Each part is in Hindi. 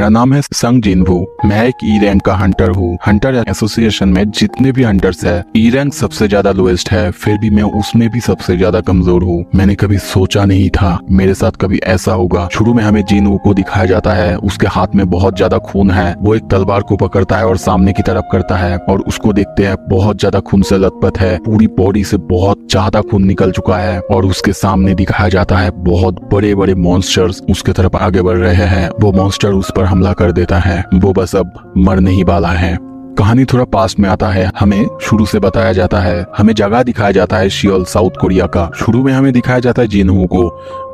मेरा नाम है संग जिनवू। मैं एक ई रैंक का हंटर हूँ। हंटर एसोसिएशन में जितने भी हंटर्स है, ई रैंक सबसे ज्यादा लोएस्ट है, फिर भी मैं उसमें भी सबसे ज्यादा कमजोर हूँ। मैंने कभी सोचा नहीं था मेरे साथ कभी ऐसा होगा। शुरू में हमें जिनवू को दिखाया जाता है, उसके हाथ में बहुत ज्यादा खून है। वो एक तलवार को पकड़ता है और सामने की तरफ करता है, और उसको देखते हैं बहुत ज्यादा खून से लथपथ है, पूरी बॉडी से बहुत ज्यादा खून निकल चुका है। और उसके सामने दिखाया जाता है बहुत बड़े बड़े मॉन्स्टर्स उसके तरफ आगे बढ़ रहे हैं। वो मॉन्स्टर उस पर हमला कर देता है। वो बस अब मरने ही वाला है। कहानी थोड़ा पास्ट में आता है। हमें शुरू से बताया जाता है, हमें जगह दिखाया जाता है सियोल, साउथ कोरिया का। शुरू में हमें दिखाया जाता है जिनहू को।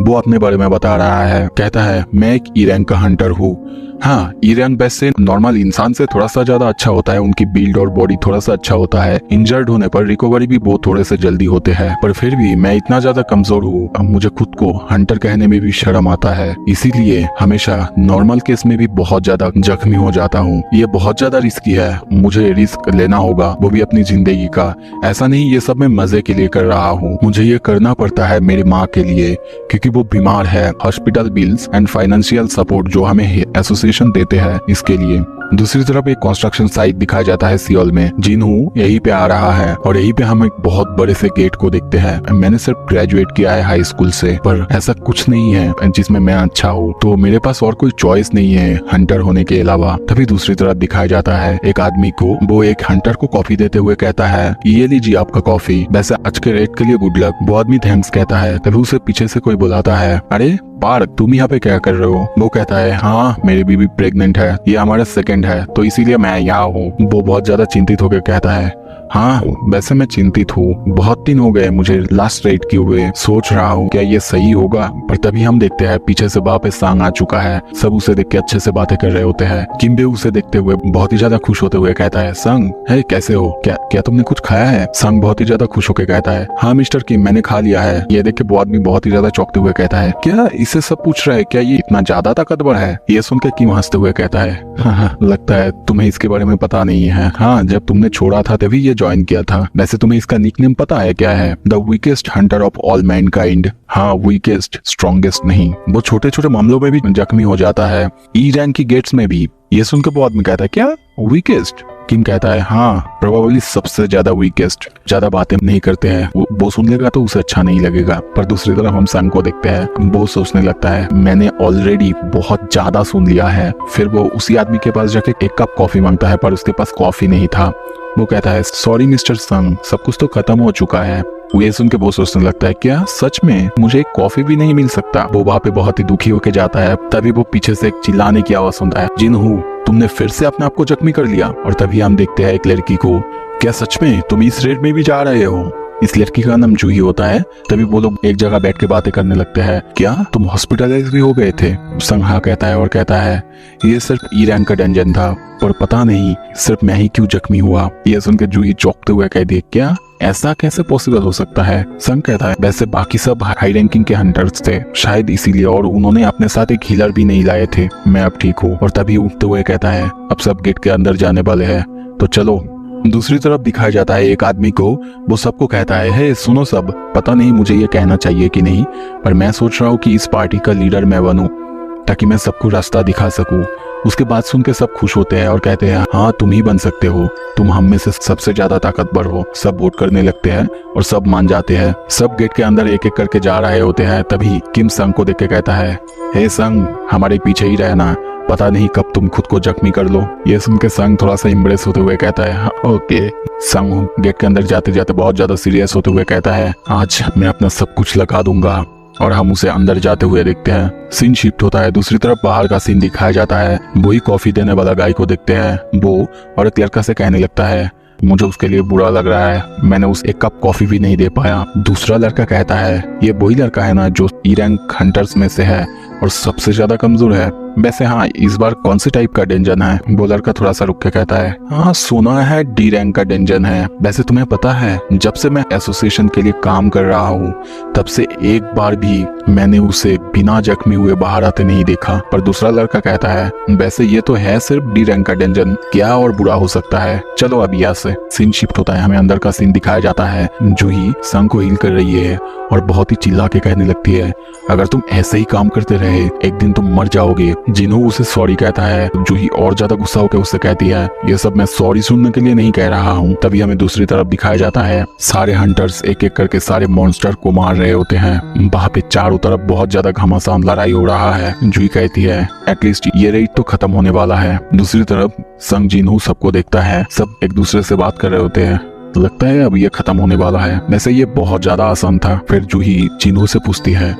वो अपने बारे में बता रहा है, कहता है मैं एक ई रैंक का हंटर हूँ। हाँ, ई रैंक बेस से नॉर्मल इंसान से थोड़ा सा ज्यादा अच्छा होता है। उनकी बिल्ड और बॉडी थोड़ा सा अच्छा होता है। इंजर्ड होने पर रिकवरी भी वो थोड़े से जल्दी होते हैं। पर फिर भी मैं इतना ज्यादा कमजोर हूँ, अब मुझे खुद को हंटर कहने में भी शर्म आता है। इसीलिए हमेशा नॉर्मल केस में भी बहुत ज्यादा जख्मी हो जाता हूँ। ये बहुत ज्यादा रिस्की है, मुझे रिस्क लेना होगा, वो भी अपनी जिंदगी का। ऐसा नहीं ये सब मैं मजे के लिए कर रहा हूँ, मुझे ये करना पड़ता है मेरी माँ के लिए, क्योंकि वो बीमार है। Hospital bills and financial support जो हमें एसोसिएशन देते हैं इसके लिए। दूसरी तरफ एक कंस्ट्रक्शन साइट दिखाया जाता है सियोल में। जिनहू यहीं पे आ रहा है और यहीं पे हम एक बहुत बड़े से गेट को देखते हैं। मैंने सिर्फ ग्रेजुएट किया है हाई स्कूल से, पर ऐसा कुछ नहीं है जिसमें मैं अच्छा हूँ, तो मेरे पास और कोई चॉइस नहीं है हंटर होने के अलावा। तभी दूसरी तरफ दिखाया जाता है एक आदमी को। वो एक हंटर को कॉफी देते हुए कहता है, ये लीजिए आपका कॉफी, वैसे आज के रेट के लिए गुड लक। वो आदमी थैंक्स कहता है। तभी उसे पीछे से कोई बुलाता है, अरे पार्क, तुम यहाँ पे क्या कर रहे हो? वो कहता है, हाँ मेरी बीवी प्रेग्नेंट है, ये हमारा सेकंड है, तो इसीलिए मैं यहाँ हूँ। वो बहुत ज्यादा चिंतित होकर कहता है, हाँ वैसे मैं चिंतित हूँ, बहुत दिन हो गए मुझे लास्ट रेट किए हुए, सोच रहा हूँ क्या ये सही होगा। पर तभी हम देखते हैं पीछे से वापस सांग आ चुका है। सब उसे देख के अच्छे से बातें कर रहे होते हैं। किम्बे उसे देखते हुए बहुत ही ज्यादा खुश होते हुए कहता है, संग है कैसे हो, क्या तुमने कुछ खाया है? संग बहुत ही ज्यादा खुश होकर कहता है, हाँ मिस्टर किम मैंने खा लिया है। ये देख के वो आदमी बहुत ही ज्यादा चौंकते हुए कहता है, क्या इसे सब पूछ रहा है, क्या ये इतना ज्यादा ताकतवर है? ये सुन के किम हंसते हुए कहता है, हाँ लगता है तुम्हें इसके बारे में पता नहीं है। हाँ जब तुमने छोड़ा था तभी ये ज्वाइन किया था। वैसे तुम्हें इसका निकनेम पता है क्या है? The weakest Hunter of all Mankind. हाँ वीकेस्ट, स्ट्रॉन्गेस्ट नहीं। वो छोटे छोटे मामलों में भी जख्मी हो जाता है, ई रैंक की गेट्स में भी। ये सुनकर वो आदमी कहता है, क्या वीकेस्ट? किम कहता है, हाँ प्रोबेबली सबसे ज्यादा वीकेस्ट। ज्यादा बातें नहीं करते हैं, वो सुन लेगा तो उसे अच्छा नहीं लगेगा। पर दूसरी तरफ हम संग को देखते हैं। वो सोचने लगता है, मैंने ऑलरेडी बहुत ज्यादा सुन लिया है। फिर वो उसी आदमी के पास जाके एक कप कॉफी मांगता है, पर उसके पास कॉफी नहीं था। वो कहता है, सॉरी मिस्टर संग, सब कुछ तो खत्म हो चुका है। ये सुन के वो सोचने लगता है, क्या सच में मुझे एक कॉफी भी नहीं मिल सकता? वो वहाँ पे बहुत ही दुखी होके जाता है। तभी वो पीछे से एक चिल्लाने की आवाज सुनता है, जिनहू तुमने फिर से अपने आप को जख्मी कर लिया। और तभी हम देखते हैं एक लड़की को। क्या सच में तुम इस रेड में भी जा रहे हो? इस लड़की का नाम जूही होता है। तभी वो लोग एक जगह बैठ के बातें करने लगते हैं, क्या तुम हॉस्पिटलाइज भी हो गए थे? संग हाँ कहता है और कहता है, ये सिर्फ ई रैंक का डंजन था, पर पता नहीं सिर्फ मैं ही क्यों जख्मी हुआ। ये सुनकर जूही चौंकते हुए कह दी, क्या ऐसा कैसे पॉसिबल हो सकता है? संग कहता है, वैसे बाकी सब हाई रैंकिंग के हंटर्स थे, शायद इसीलिए, और उन्होंने अपने साथ एक हीलर भी नहीं लाए थे। मैं अब ठीक हूँ। और तभी उठते हुए कहता है, अब सब गेट के अंदर जाने वाले हैं, तो चलो। दूसरी तरफ दिखाया जाता है एक आदमी को। वो सबको कहता है, हे सुनो सब, पता नहीं मुझे ये कहना चाहिए कि नहीं, पर मैं सोच रहा हूँ कि इस पार्टी का लीडर मैं बनूं, ताकि मैं सबको रास्ता दिखा सकूं। उसके बात सुन के सब खुश होते हैं और कहते हैं, हाँ तुम ही बन सकते हो, तुम हम में से सबसे ज्यादा ताकतवर हो। सब वोट करने लगते हैं और सब मान जाते हैं। सब गेट के अंदर एक एक करके जा रहे होते हैं। तभी किम संग को देख के कहता है, हे संग हमारे पीछे ही रहना, पता नहीं कब तुम खुद को जख्मी कर लो। ये सुन के संग थोड़ा सा इम्प्रेस होते हुए कहता है, हाँ, ओके। संग गेट के अंदर जाते जाते बहुत ज्यादा सीरियस होते हुए कहता है, आज मैं अपना सब कुछ लगा दूंगा। और हम उसे अंदर जाते हुए देखते हैं। सीन शिफ्ट होता है, दूसरी तरफ बाहर का सीन दिखाया जाता है। वही कॉफी देने वाला गाय को देखते हैं। वो और एक लड़का से कहने लगता है, मुझे उसके लिए बुरा लग रहा है, मैंने उसे एक कप कॉफी भी नहीं दे पाया। दूसरा लड़का कहता है, ये वही लड़का है ना जो ई रैंक हंटर्स में से है और सबसे ज्यादा कमजोर है। वैसे हाँ, इस बार कौन सी टाइप का डेंजन है? वो लड़का थोड़ा सा रुक के कहता है, हाँ सुना है डी रैंक का डेंजन है। वैसे तुम्हें पता है, जब से मैं एसोसिएशन के लिए काम कर रहा हूँ, तब से एक बार भी मैंने उसे बिना जख्मी हुए बाहर आते नहीं देखा। पर दूसरा लड़का कहता है, वैसे ये तो है सिर्फ डी रैंक का डेंजन, क्या और बुरा हो सकता है? चलो अब यहाँ से। सीन शिफ्ट होता है, हमें अंदर का सीन दिखाया जाता है। जूही संग को हील कर रही है और बहुत ही चिल्ला के कहने लगती है, अगर तुम ऐसे ही काम करते रहे, एक दिन तुम मर जाओगे। जिन्हों उसे सॉरी कहता है। जूही और ज्यादा गुस्सा होकर उससे कहती है ये सब मैं सॉरी सुनने के लिए नहीं कह रहा हूँ। तभी हमें दूसरी तरफ दिखाया जाता है सारे हंटर्स एक एक करके सारे मॉन्स्टर को मार रहे होते हैं। वहाँ पे चारों तरफ बहुत ज्यादा घमासान लड़ाई हो रहा है। जूही कहती है एटलीस्ट ये रेड तो खत्म होने वाला है। दूसरी तरफ संग जिन्हों सबको देखता है, सब एक दूसरे से बात कर रहे होते हैं। लगता है अब ये खत्म होने वाला है। वैसे ये बहुत ज्यादा आसान था। फिर जूही जिन्हों से पूछती है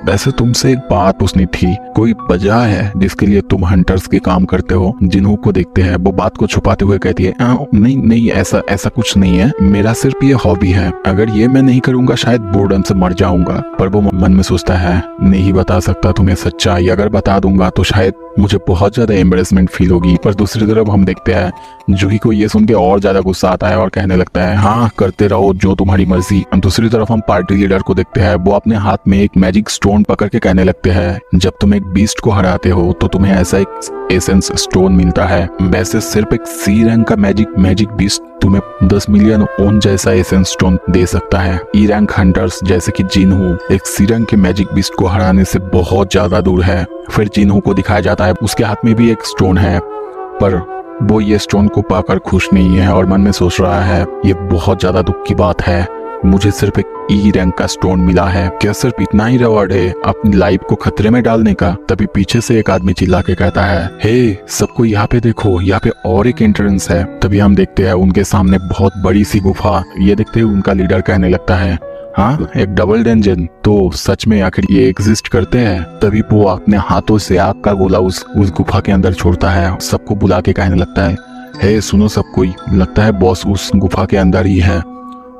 वैसे तुमसे एक बात पूछनी थी, कोई वजह है जिसके लिए तुम हंटर्स के काम करते हो? जिन्हों को देखते हैं वो बात को छुपाते हुए कहती है नहीं नहीं ऐसा कुछ नहीं है, मेरा सिर्फ ये हॉबी है। अगर ये मैं नहीं करूंगा शायद बोर्डम से मर जाऊंगा। पर वो मन में सोचता है नहीं बता सकता तुम्हें सच्चाई, अगर बता दूंगा तो शायद मुझे बहुत ज्यादा एम्बेरसमेंट फील होगी। पर दूसरी तरफ हम देखते हैं जूही को ये सुन के और ज्यादा गुस्सा आता है और कहने लगता है हाँ करते रहो जो तुम्हारी मर्जी। दूसरी तरफ हम पार्टी लीडर को देखते हैं, वो अपने हाथ में एक मैजिक स्टोन पकड़ के कहने लगते हैं जब तुम एक बीस्ट को हराते हो तो तुम्हें ऐसा एक एसेंस स्टोन मिलता है। वैसे सिर्फ एक सी रैंक का मैजिक बीस्ट तुम्हें 10 मिलियन ओन जैसा एसेंस स्टोन दे सकता है। ई रैंक हंटर्स जैसे कि जिन्हों एक सी रैंक के मैजिक बीस्ट को हराने से बहुत ज्यादा दूर है। फिर जिन्हों को दिखाया जाता है उसके हाथ में भी एक स्टोन है, पर वो ये स्टोन को पाकर खुश नहीं है और मन में सोच रहा है ये बहुत ज्यादा दुख की बात है, मुझे सिर्फ एक ई रैंक का स्टोन मिला है, क्या सिर्फ इतना ही रिवॉर्ड है अपनी लाइफ को खतरे में डालने का? तभी पीछे से एक आदमी चिल्ला के कहता है हे सबको यहाँ पे देखो, यहाँ पे और एक एंट्रेंस है। तभी हम देखते हैं उनके सामने बहुत बड़ी सी गुफा। ये देखते हुए उनका लीडर कहने लगता है हाँ एक डबल डंजन, तो सच में आखिर ये एग्जिस्ट करते हैं? तभी वो अपने हाथों से आग का गोला उस गुफा के अंदर छोड़ता है। सबको बुला के कहने लगता है हे सुनो सब कोई, लगता है बॉस उस गुफा के अंदर ही है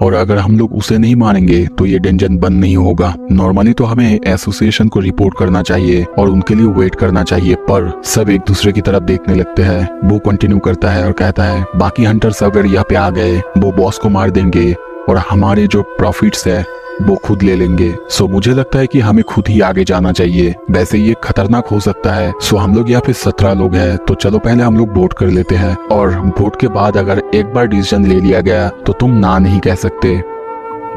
और अगर हम लोग उसे नहीं मारेंगे तो ये डेंजन बंद नहीं होगा। नॉर्मली तो हमें एसोसिएशन को रिपोर्ट करना चाहिए और उनके लिए वेट करना चाहिए, पर सब एक दूसरे की तरफ देखने लगते हैं। वो कंटिन्यू करता है और कहता है बाकी हंटर्स अगर यहाँ पे आ गए वो बॉस को मार देंगे और हमारे जो प्रॉफिट्स है वो खुद ले लेंगे। सो मुझे लगता है कि हमें खुद ही आगे जाना चाहिए। वैसे ये खतरनाक हो सकता है। सो हम लोग यहाँ पे 17 लोग हैं, तो चलो पहले हम लोग वोट कर लेते हैं और वोट के बाद अगर एक बार डिसीजन ले लिया गया तो तुम ना नहीं कह सकते।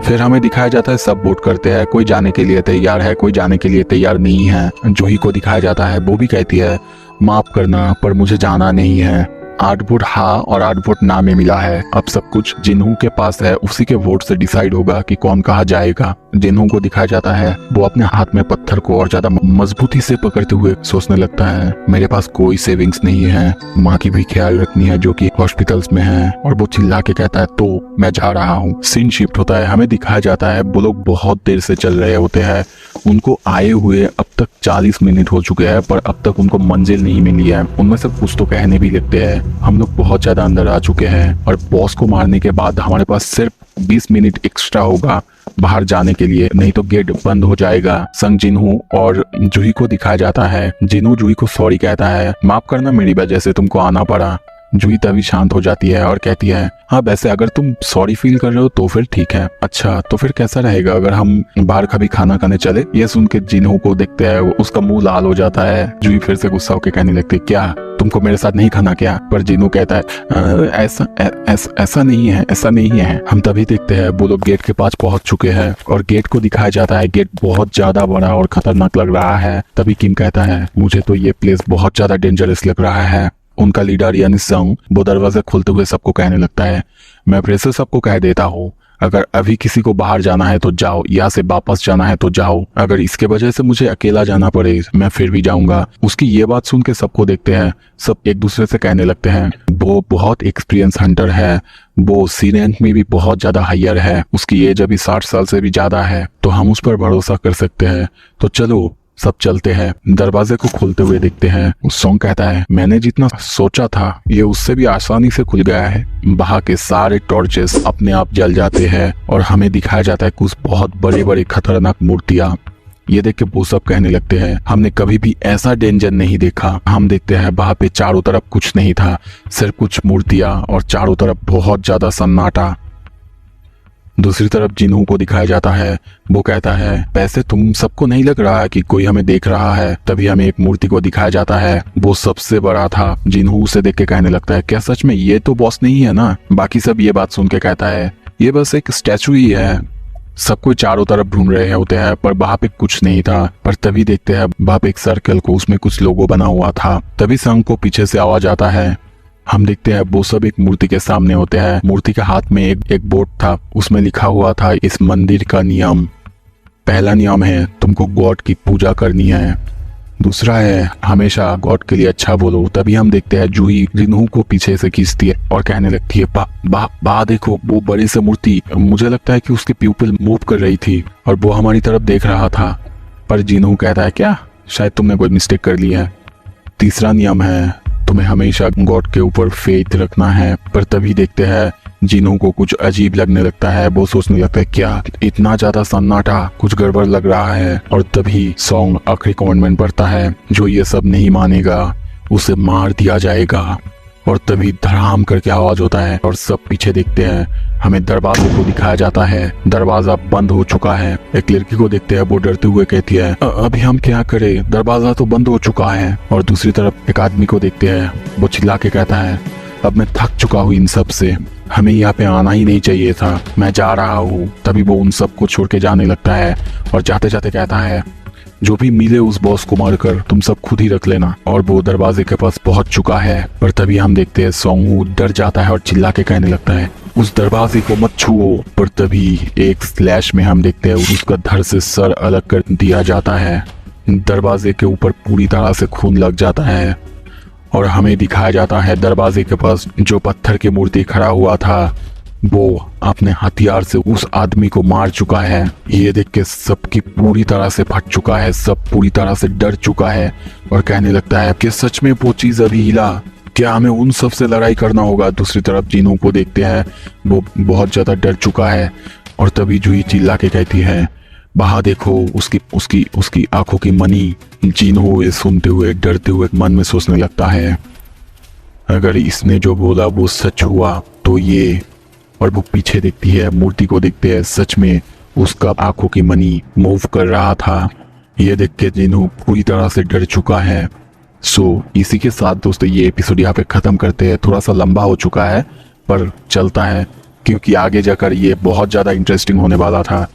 फिर हमें दिखाया जाता है सब वोट करते हैं, कोई जाने के लिए तैयार है, कोई जाने के लिए तैयार नहीं है। जूही को दिखाया जाता है, वो भी कहती है माफ करना पर मुझे जाना नहीं है। 8 वोट हाँ और 8 वोट ना में मिला है। अब सब कुछ जिन्हों के पास है उसी के वोट से डिसाइड होगा कि कौन कहाँ जाएगा। जिन्हों को दिखाया जाता है वो अपने हाथ में पत्थर को और ज्यादा मजबूती से पकड़ते हुए सोचने लगता है मेरे पास कोई सेविंग्स नहीं है, माँ की भी ख्याल रखनी है जो कि हॉस्पिटल्स में है। और वो चिल्ला के कहता है तो मैं जा रहा हूँ। सीन शिफ्ट होता है, हमें दिखाया जाता है वो लोग बहुत देर से चल रहे होते हैं। उनको आए हुए अब तक 40 मिनट हो चुके हैं पर अब तक उनको मंजिल नहीं मिली है। उनमें से कुछ तो कहने भी लगते हैं हम लोग बहुत ज्यादा अंदर आ चुके हैं और बॉस को मारने के बाद हमारे पास सिर्फ 20 मिनट एक्स्ट्रा होगा बाहर जाने के लिए, नहीं तो गेट बंद हो जाएगा। संग जिन्हों और जूही को दिखाया जाता है। जिन्हों जूही को सॉरी कहता है माफ करना मेरी वजह से तुमको आना पड़ा। जूही तभी शांत हो जाती है और कहती है हाँ वैसे अगर तुम सॉरी फील कर रहे हो तो फिर ठीक है। अच्छा तो फिर कैसा रहेगा अगर हम बाहर कभी खाना खाने चले? ये सुन के जिन्हों को देखते हैं उसका मुंह लाल हो जाता है। जूही फिर से गुस्सा होकर कहने लगती है क्या तुमको मेरे साथ नहीं खाना क्या? पर जिन्हों कहता है ऐसा नहीं है, ऐसा नहीं है। हम तभी देखते हैं वो लोग गेट के पास पहुंच चुके हैं और गेट को दिखाया जाता है। गेट बहुत ज्यादा बड़ा और खतरनाक लग रहा है। तभी किम कहता है मुझे तो ये प्लेस बहुत ज्यादा डेंजरस लग रहा है। उनका लीडर यानी संग वो दरवाजा खोलते हुए सबको कहने लगता है मैं फिर से सबको कह देता हूँ अगर अभी किसी को बाहर जाना है तो जाओ, यहाँ से वापस जाना है तो जाओ, अगर इसके वजह से मुझे अकेला जाना पड़े मैं फिर भी जाऊंगा। उसकी ये बात सुन के सबको देखते हैं, सब एक दूसरे से कहने लगते हैं वो बहुत एक्सपीरियंस हंटर है, वो सी रैंक में भी बहुत ज्यादा हायर है, उसकी एज अभी 60 साल से भी ज्यादा है, तो हम उस पर भरोसा कर सकते हैं। तो चलो सब चलते हैं। दरवाजे को खोलते हुए देखते हैं। सॉन्ग कहता है मैंने जितना सोचा था ये उससे भी आसानी से खुल गया है। वहां के सारे टॉर्चेस अपने आप जल जाते हैं और हमें दिखाया जाता है कुछ बहुत बड़े बड़े खतरनाक मूर्तियां। ये देख के वो सब कहने लगते हैं हमने कभी भी ऐसा डेंजर नहीं देखा। हम देखते हैं वहां पे चारों तरफ कुछ नहीं था, सिर्फ कुछ मूर्तियां और चारों तरफ बहुत ज्यादा सन्नाटा। दूसरी तरफ जिन्हों को दिखाया जाता है वो कहता है वैसे तुम सबको नहीं लग रहा है कि कोई हमें देख रहा है? तभी हमें एक मूर्ति को दिखाया जाता है, वो सबसे बड़ा था। जिन्हों उसे देख के कहने लगता है क्या सच में ये तो बॉस नहीं है ना? बाकी सब ये बात सुन के कहता है ये बस एक स्टैचू ही है। सब कोई चारों तरफ ढूंढ रहे होते हैं पर वहां पे कुछ नहीं था। पर तभी देखते हैं वहां पे एक सर्कल को, उसमें कुछ लोगो बना हुआ था। तभी संग को पीछे से आवाज आता है। हम देखते हैं वो सब एक मूर्ति के सामने होते हैं। मूर्ति के हाथ में एक बोर्ड था, उसमें लिखा हुआ था इस मंदिर का नियम। पहला नियम है तुमको गॉड की पूजा करनी है। दूसरा है हमेशा गॉड के लिए अच्छा बोलो। तभी हम देखते हैं जूही जिन्हू को पीछे से खींचती है और कहने लगती है बा देखो वो बड़ी सी मूर्ति। मुझे लगता है कि उसकी प्यूपिल मूव कर रही थी और वो हमारी तरफ देख रहा था। पर जिन्हू कहता है क्या, शायद तुमने कोई मिस्टेक कर ली है। तीसरा नियम है तुम्हें हमेशा गॉड के ऊपर फेथ रखना है। पर तभी देखते हैं जिन्हों को कुछ अजीब लगने लगता है। वो सोचने लगता है क्या इतना ज्यादा सन्नाटा, कुछ गड़बड़ लग रहा है। और तभी सॉन्ग आखिरी कमेंटमेंट पढ़ता है, जो ये सब नहीं मानेगा उसे मार दिया जाएगा। और तभी धड़ाम करके आवाज होता है और सब पीछे देखते हैं। हमें दरवाजे को दिखाया जाता है, दरवाजा बंद हो चुका है। एक लड़की को देखते हैं, वो डरते हुए कहती है अभी हम क्या करें, दरवाजा तो बंद हो चुका है। और दूसरी तरफ एक आदमी को देखते हैं, वो चिल्ला के कहता है अब मैं थक चुका हूँ इन सब से, हमें यहाँ पे आना ही नहीं चाहिए था, मैं जा रहा हूँ। तभी वो उन सब को छोड़ के जाने लगता है और जाते जाते कहता है जो भी मिले उस बॉस को मारकर तुम सब खुद ही रख लेना। और वो दरवाजे के पास पहुंच चुका है। पर तभी हम देखते हैं सोंगू डर जाता है और चिल्ला के कहने लगता है उस दरवाजे को मत छुओ। पर तभी एक स्लैश में हम देखते हैं उसका धड़ से सर अलग कर दिया जाता है। दरवाजे के ऊपर पूरी तरह से खून लग जाता है और हमें दिखाया जाता है दरवाजे के पास जो पत्थर की मूर्ति खड़ा हुआ था वो अपने हथियार से उस आदमी को मार चुका है। ये देख के सबकी पूरी तरह से फट चुका है, सब पूरी तरह से डर चुका है और कहने लगता है कि सच में वो चीज अभी हिला, क्या हमें उन सब से लड़ाई करना होगा। दूसरी तरफ जिन्हों को देखते हैं, वो बहुत ज्यादा डर चुका है। और तभी जूही चिल्ला के कहती है वहां देखो उसकी उसकी उसकी आंखों की मनी। जिन्हों ये सुनते हुए डरते हुए मन में सोचने लगता है अगर इसने जो बोला वो सच हुआ तो ये। और वो पीछे देखती है, मूर्ति को देखते हैं, सच में उसका आंखों की मनी मूव कर रहा था। ये देख के जिन्हों पूरी तरह से डर चुका है। सो इसी के साथ दोस्तों ये एपिसोड यहाँ पे खत्म करते हैं। थोड़ा सा लंबा हो चुका है पर चलता है क्योंकि आगे जाकर ये बहुत ज्यादा इंटरेस्टिंग होने वाला था।